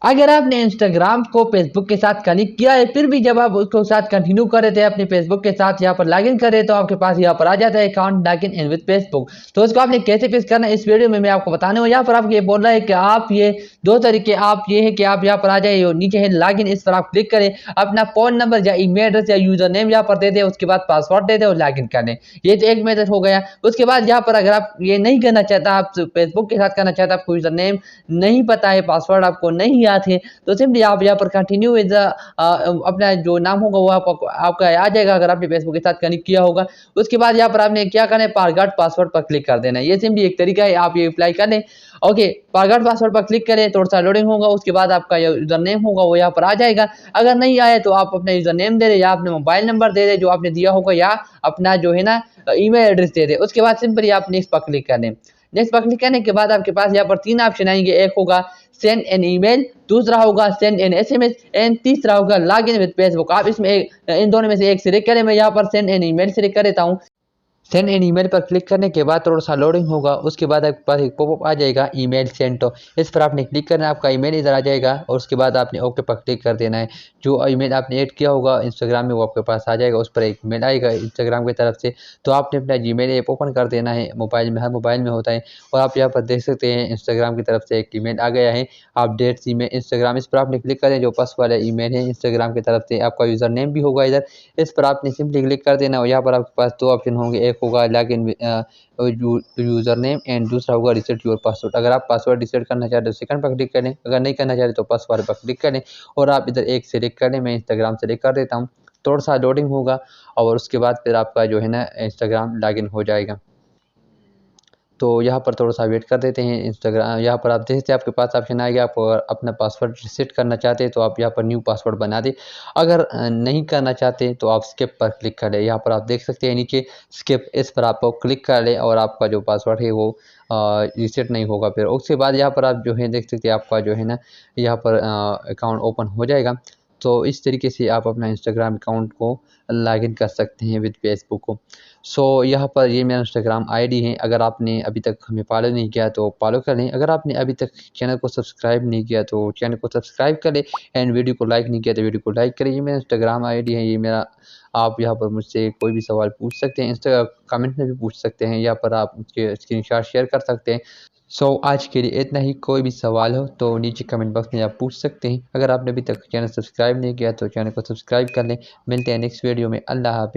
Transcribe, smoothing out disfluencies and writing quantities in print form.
अगर आपने इंस्टाग्राम को फेसबुक के साथ कनेक्ट किया है, फिर भी जब आप उसको साथ कंटिन्यू कर रहे थे अपने फेसबुक के साथ यहाँ पर लॉगिन कर रहे, तो आपके पास यहाँ पर आ जाता है account login in with Facebook. तो उसको आपने कैसे फिक्स करना है इस वीडियो में मैं आपको बताने हूँ। यहाँ पर आपको ये बोल रहा है कि आप ये दो तरीके, आप ये है कि आप यहाँ पर आ जाए, नीचे है लॉगिन, इस पर आप क्लिक करें, अपना फोन नंबर या ईमेल एड्रेस या यूजर नेम यहाँ पर दे दे, उसके बाद पासवर्ड दे दे और लॉगिन कर लें। ये तो एक मेथड हो गया। उसके बाद यहाँ पर अगर आप ये नहीं करना चाहता, आप फेसबुक के साथ करना चाहता, आपको यूजर नेम नहीं पता है, पासवर्ड आपको नहीं याद है, तो सिंपली आप यहाँ पर कंटिन्यू विद अपना जो नाम होगा वो आपका आ जाएगा अगर आपने फेसबुक के साथ कनेक्ट किया होगा। उसके बाद यहाँ पर आपने क्या करना है, फॉरगॉट पासवर्ड पर क्लिक कर देना है। ये सिंपली एक तरीका है, आप ये अप्लाई कर लें। ओके, फॉरगॉट पासवर्ड पर क्लिक करें, थोड़ा सा लोडिंग होगा, उसके बाद आपका यूजर नेम होगा वो यहाँ पर आ जाएगा। अगर नहीं आया तो आप अपना यूजर नेम दे दे या अपने मोबाइल नंबर दे दे जो आपने दिया होगा, या अपना जो है ना ईमेल एड्रेस दे दे। उसके बाद सिंपली आप नेक्स्ट पर क्लिक कर दें। नेक्स्ट पर क्लिक करने के बाद आपके पास यहाँ पर तीन ऑप्शन आएंगे। एक होगा सेंड एन ईमेल, दूसरा होगा सेंड एन एसएमएस एंड तीसरा होगा लॉग इन विद फेसबुक। आप इसमें इन दोनों में से एक सिलेक्ट करें। मैं यहाँ पर सेंड एन ईमेल सिलेक्ट कर देता हूँ। सेंड एन ईमेल पर क्लिक करने के बाद थोड़ा सा लोडिंग होगा, उसके बाद आपके पास एक पॉपअप आ जाएगा ईमेल सेंड। तो इस पर आपने क्लिक करना है, आपका ईमेल इधर आ जाएगा और उसके बाद आपने ओके पर क्लिक कर देना है। जो ईमेल आपने ऐड किया होगा इंस्टाग्राम में वो आपके पास आ जाएगा, उस पर एक ईमेल आएगा इंस्टाग्राम की तरफ से। तो आपने अपना जीमेल ऐप ओपन कर देना है, मोबाइल में, हर मोबाइल में होता है। और आप यहाँ पर देख सकते हैं इंस्टाग्राम की तरफ से एक ईमेल आ गया है, अपडेट्स ईमेल इंस्टाग्राम। इस पर आपने क्लिक करें, जो फर्स्ट वाला ईमेल है इंस्टाग्राम की तरफ से, आपका यूज़र नेम भी होगा इधर, इस पर आपने सिंपली क्लिक कर देना। और यहाँ पर आपके पास दो ऑप्शन होंगे, एक होगा log in user name and दूसरा होगा रिसेट योर पासवर्ड। अगर आप पासवर्ड रिसेट करना चाहते हो सेकंड पर क्लिक करें, अगर नहीं करना चाहते तो पासवर्ड पर क्लिक करें और आप इधर एक सेलेक्ट करें। मैं इंस्टाग्राम सेलेक्ट कर देता हूँ, थोड़ा सा लोडिंग होगा और उसके बाद फिर आपका जो है ना इंस्टाग्राम लॉगिन हो जाएगा। तो यहाँ पर थोड़ा सा वेट कर देते हैं। इंस्टाग्राम यहाँ पर आप देखते हैं आपके पास ऑप्शन आएगा, आप अगर अपना पासवर्ड रिसेट करना चाहते हैं तो आप यहाँ पर न्यू पासवर्ड बना दें। अगर नहीं करना चाहते तो आप स्किप पर क्लिक करें। यहाँ पर आप देख सकते हैं नीचे स्किप, इस पर आप क्लिक कर लें और आपका जो पासवर्ड है वो रिसेट नहीं होगा। फिर उसके बाद यहाँ पर आप जो है देख सकते हैं आपका जो है ना यहाँ पर अकाउंट ओपन हो जाएगा। तो इस तरीके से आप अपना इंस्टाग्राम अकाउंट को लॉगिन कर सकते हैं विद फेसबुक को। सो यहाँ पर ये मेरा इंस्टाग्राम आईडी है। अगर आपने अभी तक हमें फॉलो नहीं किया तो फॉलो कर लें। अगर आपने अभी तक चैनल को सब्सक्राइब नहीं किया तो चैनल को सब्सक्राइब कर लें एंड वीडियो को लाइक नहीं किया तो वीडियो को लाइक करें। ये मेरा इंस्टाग्राम आईडी है, ये मेरा, आप यहाँ पर मुझसे कोई भी सवाल पूछ सकते हैं, इंस्टा कमेंट में भी पूछ सकते हैं, यहाँ पर आप उसके स्क्रीनशॉट शेयर कर सकते हैं। सो आज के लिए इतना ही। कोई भी सवाल हो तो नीचे कमेंट बॉक्स में आप पूछ सकते हैं। अगर आपने अभी तक चैनल सब्सक्राइब नहीं किया तो चैनल को सब्सक्राइब कर लें। मिलते हैं नेक्स्ट वीडियो में। अल्लाह हाफ़िज़।